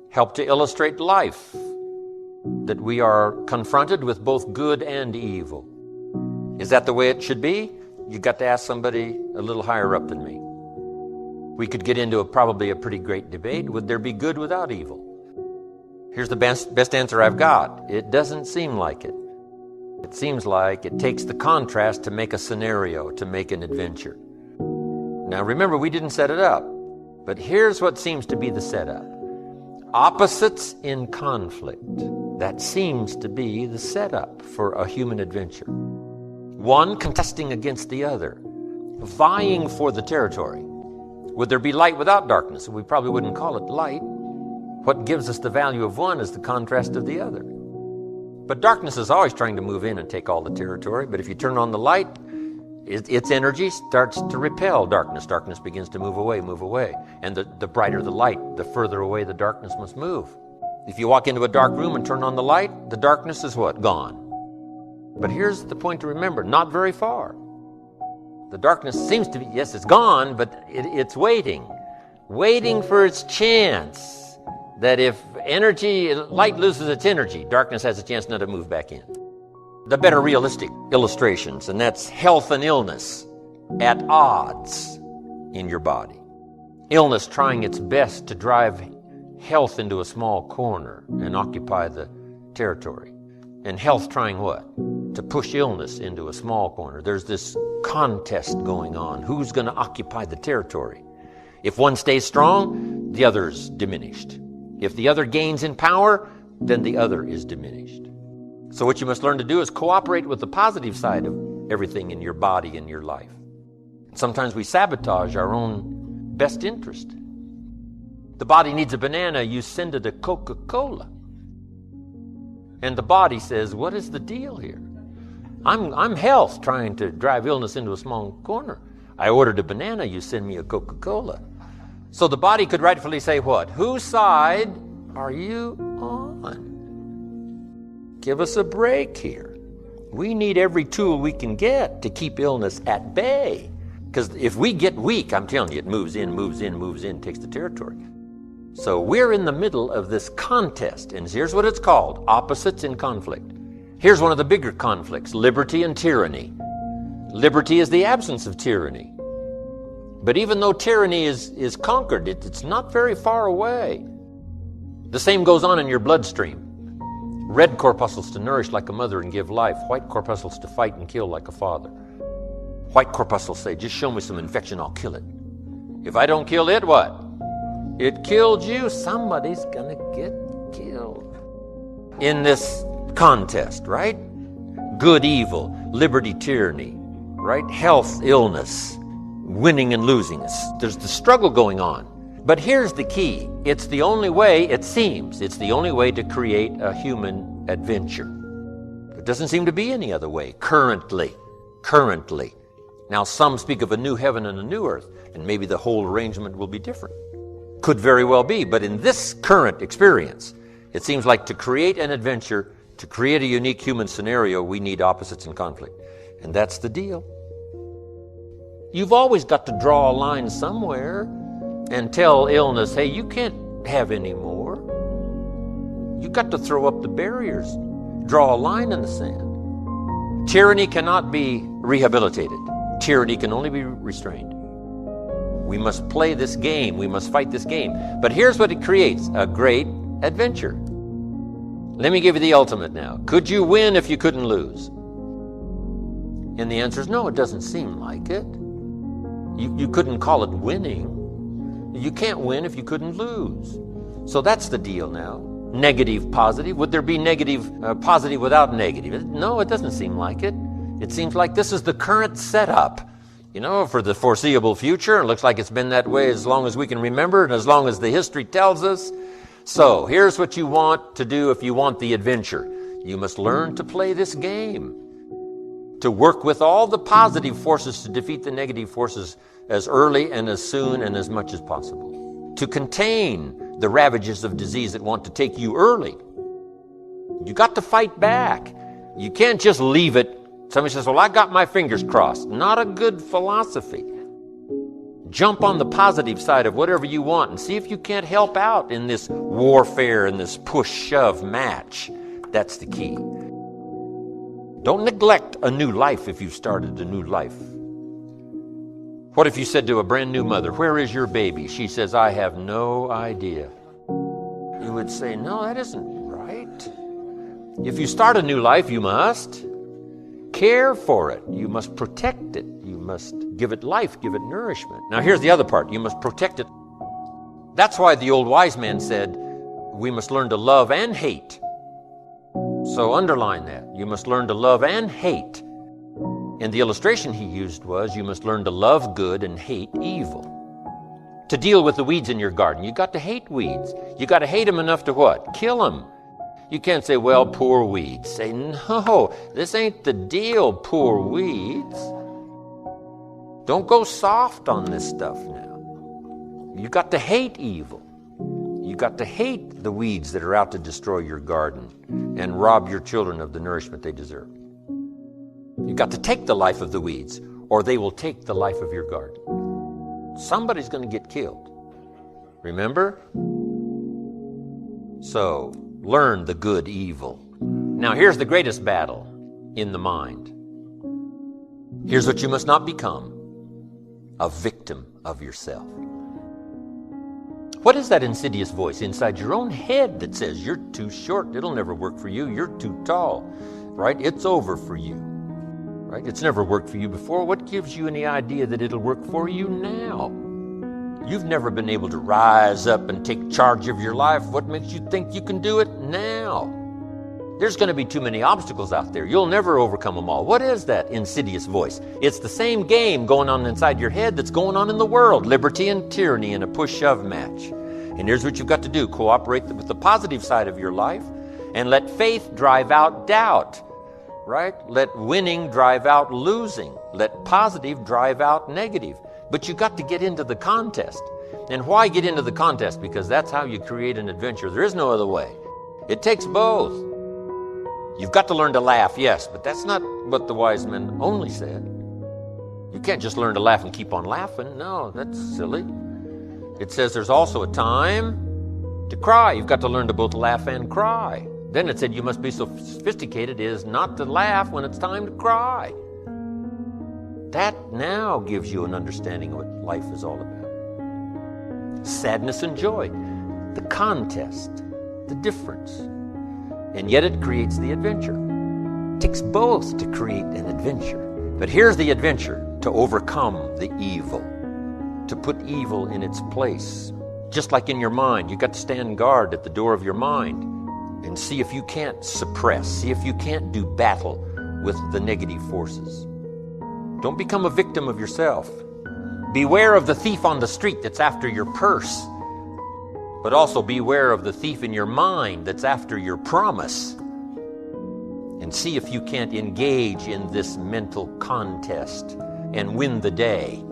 help to illustrate life, that we are confronted with both good and evil. Is that the way it should be? You got to ask somebody a little higher up than me. We could get into probably a pretty great debate. Would there be good without evil? Here's the best answer I've got. It doesn't seem like it. It seems like it takes the contrast to make a scenario, to make an adventure. Now remember, we didn't set it up, but here's what seems to be the setup. Opposites in conflict. That seems to be the setup for a human adventure. One contesting against the other, vying for the territory. Would there be light without darkness? We probably wouldn't call it light. What gives us the value of one is the contrast of the other. But darkness is always trying to move in and take all the territory. But if you turn on the light, its energy starts to repel darkness. Darkness begins to move away. And the brighter the light, the further away the darkness must move. If you walk into a dark room and turn on the light, the darkness is what? Gone. But here's the point to remember, not very far. The darkness seems to be, yes, it's gone, but it's waiting for its chance. That if light loses its energy, darkness has a chance not to move back in. The better realistic illustrations, and that's health and illness at odds in your body. Illness trying its best to drive health into a small corner and occupy the territory. And health trying what? To push illness into a small corner. There's this contest going on. Who's going to occupy the territory? If one stays strong, the other's diminished. If the other gains in power, then the other is diminished. So what you must learn to do is cooperate with the positive side of everything in your body and your life. Sometimes we sabotage our own best interest. The body needs a banana, you send it a Coca-Cola. And the body says, what is the deal here? I'm health trying to drive illness into a small corner. I ordered a banana, you send me a Coca-Cola. So the body could rightfully say what? Whose side are you on? Give us a break here. We need every tool we can get to keep illness at bay. Because if we get weak, I'm telling you, it moves in, takes the territory. So we're in the middle of this contest, and here's what it's called, opposites in conflict. Here's one of the bigger conflicts, liberty and tyranny. Liberty is the absence of tyranny. But even though tyranny is conquered, it's not very far away. The same goes on in your bloodstream. Red corpuscles to nourish like a mother and give life. White corpuscles to fight and kill like a father. White corpuscles say, just show me some infection, I'll kill it. If I don't kill it, what? It killed you. Somebody's gonna get killed. In this contest, right? Good, evil, liberty, tyranny, right? Health, illness. Winning and losing. There's the struggle going on. But here's the key. It's the only way, it seems, it's the only way to create a human adventure. There doesn't seem to be any other way, currently. Now some speak of a new heaven and a new earth, and maybe the whole arrangement will be different. Could very well be, but in this current experience, it seems like to create an adventure, to create a unique human scenario, we need opposites in conflict. And that's the deal. You've always got to draw a line somewhere and tell illness, hey, you can't have any more. You've got to throw up the barriers, draw a line in the sand. Tyranny cannot be rehabilitated. Tyranny can only be restrained. We must play this game. We must fight this game. But here's what it creates, a great adventure. Let me give you the ultimate now. Could you win if you couldn't lose? And the answer is no, it doesn't seem like it. You couldn't call it winning. You can't win if you couldn't lose. So that's the deal now. Negative, positive. Would there be negative, positive without negative? No, it doesn't seem like it. It seems like this is the current setup, for the foreseeable future. It looks like it's been that way as long as we can remember and as long as the history tells us. So here's what you want to do if you want the adventure. You must learn to play this game. To work with all the positive forces to defeat the negative forces as early and as soon and as much as possible. To contain the ravages of disease that want to take you early. You got to fight back. You can't just leave it. Somebody says, well, I got my fingers crossed. Not a good philosophy. Jump on the positive side of whatever you want and see if you can't help out in this warfare, in this push-shove match. That's the key. Don't neglect a new life if you've started a new life. What if you said to a brand new mother, "Where is your baby?" She says, "I have no idea." You would say, "No, that isn't right." If you start a new life, you must care for it. You must protect it. You must give it life, give it nourishment. Now here's the other part. You must protect it. That's why the old wise man said, we must learn to love and hate. So underline that. You must learn to love and hate. And the illustration he used was, you must learn to love good and hate evil. To deal with the weeds in your garden, you got to hate weeds. You got to hate them enough to what? Kill them. You can't say, "Well, poor weeds." Say, "No, this ain't the deal, poor weeds." Don't go soft on this stuff now. You got to hate evil. You got to hate the weeds that are out to destroy your garden and rob your children of the nourishment they deserve. You got to take the life of the weeds, or they will take the life of your garden. Somebody's going to get killed. Remember? So, learn the good evil. Now here's the greatest battle in the mind. Here's what you must not become: a victim of yourself. What is that insidious voice inside your own head that says, "You're too short, it'll never work for you, you're too tall," right? It's over for you, right? It's never worked for you before. What gives you any idea that it'll work for you now? You've never been able to rise up and take charge of your life. What makes you think you can do it now? There's going to be too many obstacles out there. You'll never overcome them all. What is that insidious voice? It's the same game going on inside your head that's going on in the world. Liberty and tyranny in a push-shove match. And here's what you've got to do. Cooperate with the positive side of your life and let faith drive out doubt, right? Let winning drive out losing. Let positive drive out negative. But you got to get into the contest. And why get into the contest? Because that's how you create an adventure. There is no other way. It takes both. You've got to learn to laugh, yes, but that's not what the wise men only said. You can't just learn to laugh and keep on laughing. No, that's silly. It says there's also a time to cry. You've got to learn to both laugh and cry. Then it said you must be so sophisticated as not to laugh when it's time to cry. That now gives you an understanding of what life is all about. Sadness and joy, the contest, the difference. And yet it creates the adventure. It takes both to create an adventure. But here's the adventure: to overcome the evil, to put evil in its place. Just like in your mind, you got to stand guard at the door of your mind and see if you can't suppress, see if you can't do battle with the negative forces. Don't become a victim of yourself. Beware of the thief on the street that's after your purse, but also beware of the thief in your mind that's after your promise. And see if you can't engage in this mental contest and win the day.